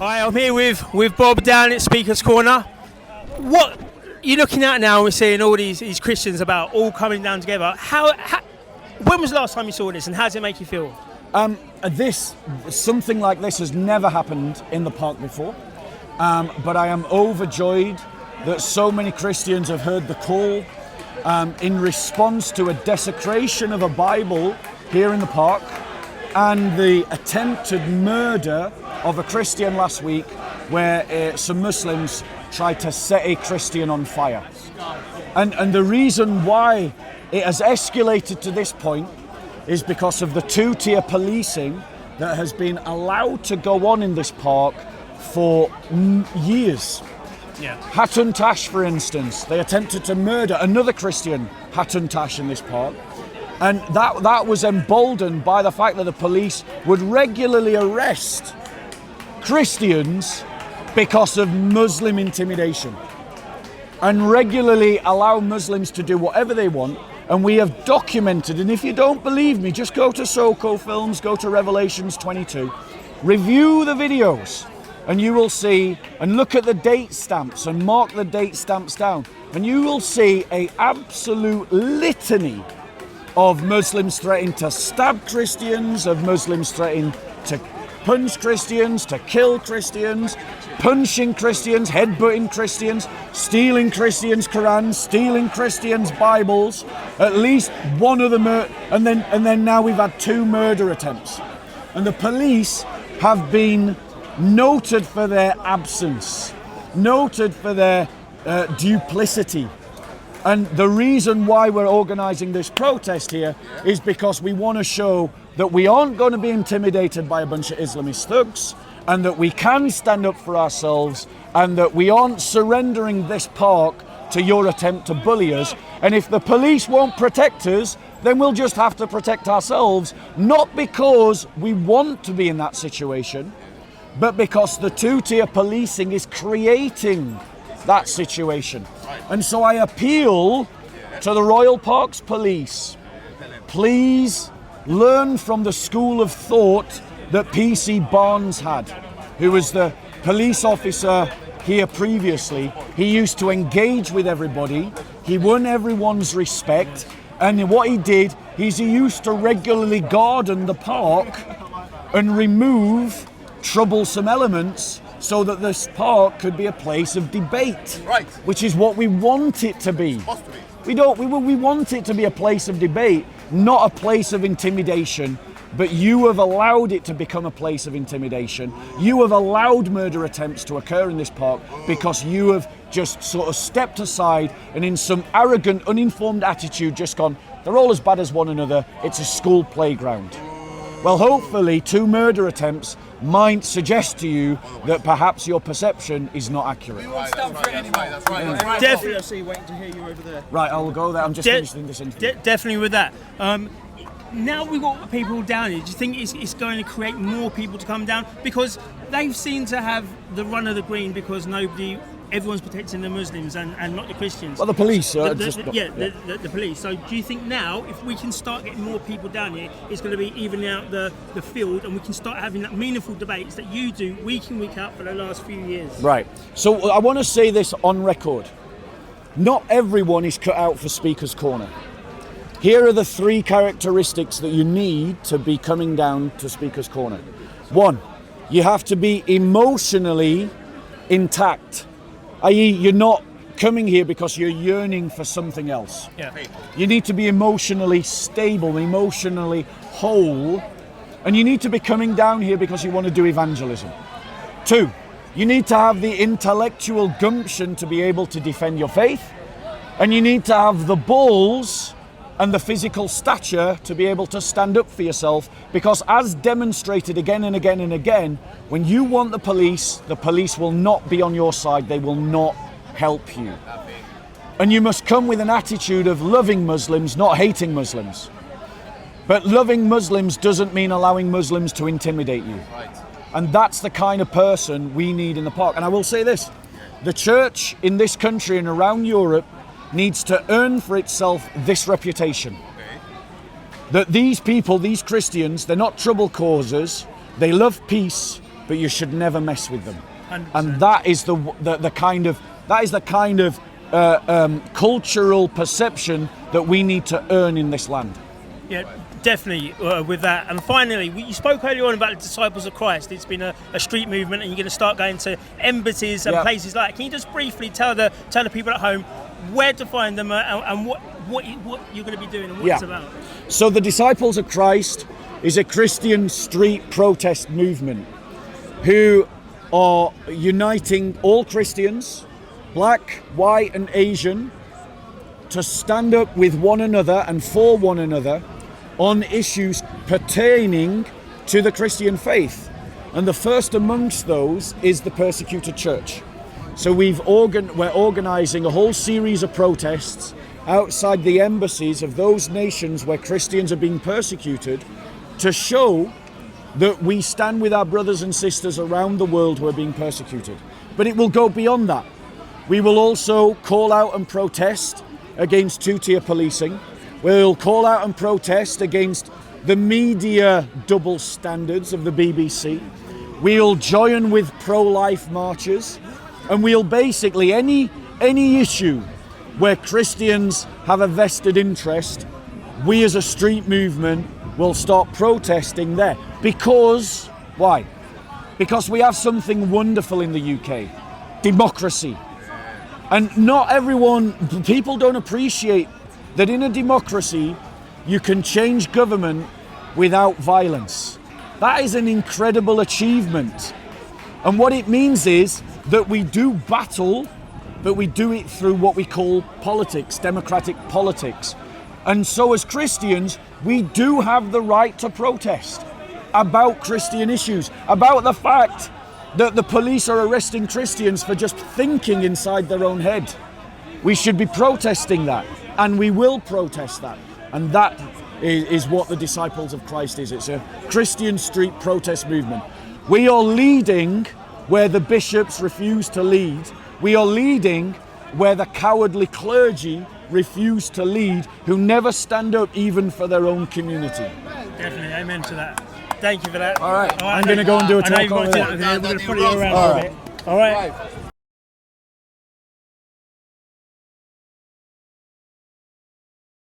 Hi, I'm here with Bob down at Speaker's Corner. What you're looking at now, we're seeing all these Christians about all coming down together. When was the last time you saw this, and how does it make you feel? Something like this has never happened in the park before, but I am overjoyed that so many Christians have heard the call in response to a desecration of a Bible here in the park and the attempted murder of a Christian last week where some Muslims tried to set a Christian on fire. And the reason why it has escalated to this point is because of the two-tier policing that has been allowed to go on in this park for years. Yeah. Hatun Tash, for instance, they attempted to murder another Christian, Hatun Tash, in this park. And that was emboldened by the fact that the police would regularly arrest Christians because of Muslim intimidation and regularly allow Muslims to do whatever they want. And we have documented, and if you don't believe me, just go to Soko Films, go to Revelations 22, review the videos, and you will see, and look at the date stamps and mark the date stamps down, and you will see an absolute litany of Muslims threatening to stab Christians, of Muslims threatening to punch Christians, to kill Christians, punching Christians, headbutting Christians, stealing Christians' Qurans, stealing Christians' Bibles. At least one of them, and then now we've had 2 murder attempts. And the police have been noted for their absence, noted for their duplicity. And the reason why we're organising this protest here is because we want to show that we aren't going to be intimidated by a bunch of Islamist thugs, and that we can stand up for ourselves, and that we aren't surrendering this park to your attempt to bully us. And if the police won't protect us, then we'll just have to protect ourselves, not because we want to be in that situation, but because the two-tier policing is creating that situation. And so I appeal to the Royal Parks Police, please learn from the school of thought that PC Barnes had, who was the police officer here previously. He used to engage with everybody, he won everyone's respect, and what he did is he used to regularly garden the park and remove troublesome elements so that this park could be a place of debate, right? Which is what we want it to be. We want it to be a place of debate, not a place of intimidation. But you have allowed it to become a place of intimidation. You have allowed murder attempts to occur in this park because you have just sort of stepped aside and in some arrogant, uninformed attitude just gone, they're all as bad as one another, it's a school playground. Well, hopefully 2 murder attempts might suggest to you that perhaps your perception is not accurate. Definitely. I see you waiting to hear you over there. Right, I'll go there. I'm just finishing this interview. Definitely with that. Now we've got people down here, do you think it's going to create more people to come down? Because they've seemed to have the run of the green because everyone's protecting the Muslims and not the Christians. Well, the police. The police. So do you think now, if we can start getting more people down here, it's going to be evening out the field, and we can start having that meaningful debates that you do week in, week out for the last few years? Right. So I want to say this on record. Not everyone is cut out for Speaker's Corner. Here are the 3 characteristics that you need to be coming down to Speaker's Corner. 1, you have to be emotionally intact, i.e. you're not coming here because you're yearning for something else. Yeah. You need to be emotionally stable, emotionally whole, and you need to be coming down here because you want to do evangelism. 2, you need to have the intellectual gumption to be able to defend your faith, and you need to have the balls and the physical stature to be able to stand up for yourself, because as demonstrated again and again and again, when you want the police will not be on your side, they will not help you. And you must come with an attitude of loving Muslims, not hating Muslims. But loving Muslims doesn't mean allowing Muslims to intimidate you. And that's the kind of person we need in the park. And I will say this, the church in this country and around Europe needs to earn for itself this reputation. That these people, these Christians, they're not trouble causers, they love peace, but you should never mess with them. 100%. And that is the kind of cultural perception that we need to earn in this land. Yeah, definitely with that. And finally, you spoke earlier on about the disciples of Christ. It's been a street movement, and you're going to start going to embassies and places like that. Can you just briefly tell the people at home where to find them and what you're going to be doing and what it's about? So the Disciples of Christ is a Christian street protest movement who are uniting all Christians, black, white and Asian, to stand up with one another and for one another on issues pertaining to the Christian faith. And the first amongst those is the persecuted church. So we're organising a whole series of protests outside the embassies of those nations where Christians are being persecuted to show that we stand with our brothers and sisters around the world who are being persecuted. But it will go beyond that. We will also call out and protest against two-tier policing. We'll call out and protest against the media double standards of the BBC. We'll join with pro-life marches, and we'll basically, any issue where Christians have a vested interest, we as a street movement will start protesting there. Because, why? Because we have something wonderful in the UK, democracy. And not everyone, people don't appreciate that in a democracy, you can change government without violence. That is an incredible achievement. And what it means is that we do battle, but we do it through what we call politics, democratic politics. And so as Christians, we do have the right to protest about Christian issues, about the fact that the police are arresting Christians for just thinking inside their own head. We should be protesting that, and we will protest that. And that is what the Disciples of Christ is. It's a Christian street protest movement. We are leading where the bishops refuse to lead. We are leading where the cowardly clergy refuse to lead, who never stand up even for their own community. Definitely, amen to that. Thank you for that. All right. I'm going to go and do a talk over there. We're going to put you around a bit. All right.